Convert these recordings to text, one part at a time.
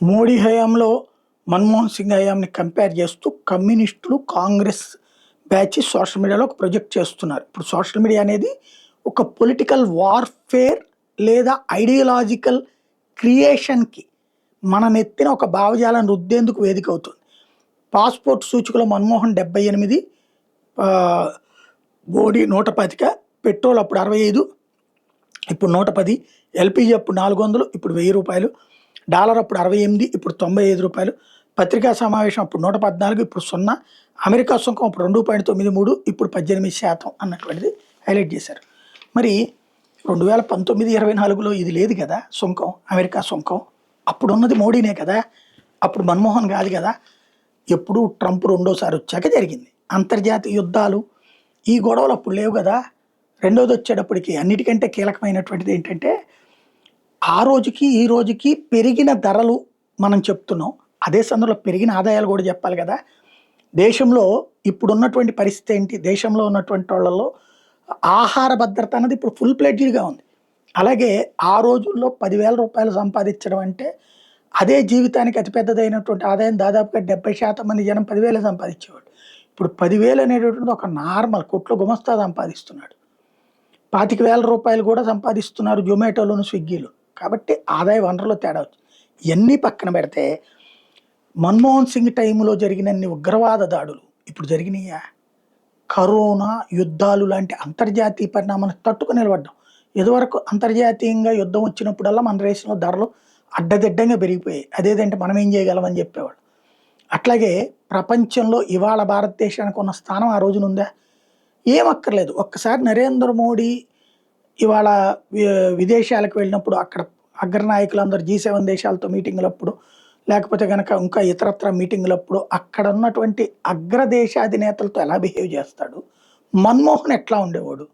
మోడీ హయాంలో మన్మోహన్ సింగ్ హయాంని కంపేర్ చేస్తూ కమ్యూనిస్టులు, కాంగ్రెస్ బ్యాచ్ సోషల్ మీడియాలో ఒక ప్రొజెక్ట్ చేస్తున్నారు. ఇప్పుడు సోషల్ మీడియా అనేది ఒక పొలిటికల్ వార్‌ఫేర్ లేదా ఐడియాలజికల్ క్రియేషన్‌కి మన నెత్తిన ఒక భావజాలాన్ని రుద్దేందుకు వేదిక అవుతుంది. పాస్‌పోర్ట్ సూచికలో మన్మోహన్ 78, ఆహ్, మోడీ 125, పెట్రోల్ అప్పుడు 65, ఇప్పుడు 110, ఎల్‌పీజీ అప్పుడు 400, ఇప్పుడు రూ. 1000, డాలర్ అప్పుడు 68, ఇప్పుడు రూ. 95, పత్రికా సమావేశం అప్పుడు 114, ఇప్పుడు 0, అమెరికా సుంకం అప్పుడు 2.93, ఇప్పుడు 18% అన్నటువంటిది హైలైట్ చేశారు. మరి 2019, 24లో ఇది లేదు కదా సుంకం, అమెరికా సుంకం. అప్పుడున్నది మోడీనే కదా, అప్పుడు మన్మోహన్ కాదు కదా. ఎప్పుడు ట్రంప్ రెండోసారి వచ్చాక జరిగింది. అంతర్జాతీయ యుద్ధాలు, ఈ గొడవలు అప్పుడు లేవు కదా. రెండోది వచ్చేటప్పటికి అన్నిటికంటే కీలకమైనటువంటిది ఏంటంటే, ఆ రోజుకి ఈ రోజుకి పెరిగిన ధరలు మనం చెప్తున్నాం. అదే సందర్భంలో పెరిగిన ఆదాయాలు కూడా చెప్పాలి కదా. దేశంలో ఇప్పుడున్నటువంటి పరిస్థితి ఏంటి? దేశంలో ఉన్నటువంటి వాళ్ళలో ఆహార భద్రత అన్నది ఇప్పుడు ఫుల్ ప్లెడ్జ్డ్‌గా ఉంది. అలాగే ఆ రోజుల్లో రూ. 10,000 సంపాదించడం అంటే, అదే జీవితానికి అతిపెద్దదైనటువంటి ఆదాయం. దాదాపుగా 70% మంది జనం 10,000 సంపాదించేవాడు. ఇప్పుడు 10,000 అనేటటువంటిది ఒక నార్మల్ కొట్లో గుమస్తా సంపాదిస్తున్నాడు. రూ. 25,000 కూడా సంపాదిస్తున్నారు జొమాటోలోను, స్విగ్గీలో. కాబట్టి ఆదాయ వనరులో తేడా వచ్చింది. ఇయన్నీ పక్కన పెడితే, మన్మోహన్ సింగ్ టైంలో జరిగినన్ని ఉగ్రవాద దాడులు ఇప్పుడు జరిగినాయా? కరోనా, యుద్ధాలు లాంటి అంతర్జాతీయ పరిణామాలను తట్టుకొని నిలబడ్డాం. ఇదివరకు అంతర్జాతీయంగా యుద్ధం వచ్చినప్పుడల్లా మన దేశంలో ధరలు అడ్డదిడ్డంగా పెరిగిపోయాయి. అదేదంటే మనం ఏం చేయగలమని చెప్పేవాళ్ళు. అట్లాగే ప్రపంచంలో ఇవాళ భారతదేశానికి ఉన్న స్థానం ఆ రోజునుందా? ఏం అక్కర్లేదు. ఒక్కసారి నరేంద్ర మోడీ ఇవాళ విదేశాలకు వెళ్ళినప్పుడు అక్కడ అగ్రనాయకులందరూ G7 దేశాలతో మీటింగులప్పుడు, లేకపోతే గనక ఇంకా ఇతరత్రా మీటింగులప్పుడు అక్కడ ఉన్నటువంటి అగ్రదేశాధినేతలతో ఎలా బిహేవ్ చేస్తాడు? మన్మోహన్ ఎట్లా ఉండేవాడు?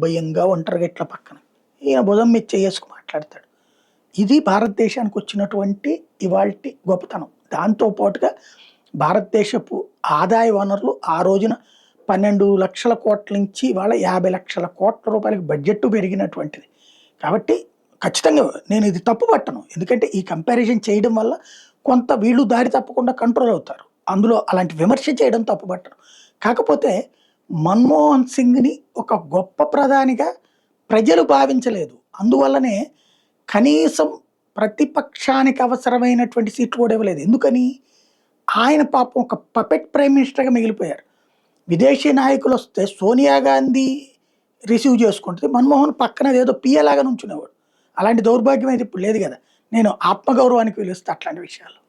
భయంగా ఒంటరిగా ఇట్లా పక్కన. ఈయన భుజం మీద చెయ్యేసుకు మాట్లాడతాడు. ఇది భారతదేశానికి వచ్చినటువంటి ఇవాల్టి గొప్పతనం. దాంతో పాటుగా భారతదేశపు ఆదాయ వనరులు ఆ రోజున 12,00,000 కోట్ల నుంచి ఇవాళ 50,00,000 కోట్ల రూపాయలకి బడ్జెట్ పెరిగినటువంటిది. కాబట్టి ఖచ్చితంగా నేను ఇది తప్పు పట్టను. ఎందుకంటే ఈ కంపారిజన్ చేయడం వల్ల కొంత వీళ్ళు దారి తప్పకుండా కంట్రోల్ అవుతారు. అందులో అలాంటి విమర్శ చేయడం తప్పు పట్టను. కాకపోతే మన్మోహన్ సింగ్‌ని ఒక గొప్ప ప్రధానిగా ప్రజలు భావించలేదు. అందువల్లనే కనీసం ప్రతిపక్షానికి అవసరమైనటువంటి సీట్లు కూడా ఇవ్వలేదు. ఎందుకని? ఆయన పాపం ఒక పపెట్ ప్రైమ్ మినిస్టర్‌గా మిగిలిపోయారు. విదేశీ నాయకులొస్తే సోనియా గాంధీ రిసీవ్ చేసుకుంటది. మన్మోహన్ పక్కన అదేదో పిఏ లాగా నుంచునేవాడు. అలాంటి దౌర్భాగ్యం అయితే ఇప్పుడు లేదు గదా. నేను ఆత్మగౌరవానికి విలువిస్తా అట్లాంటి విషయాల్లో.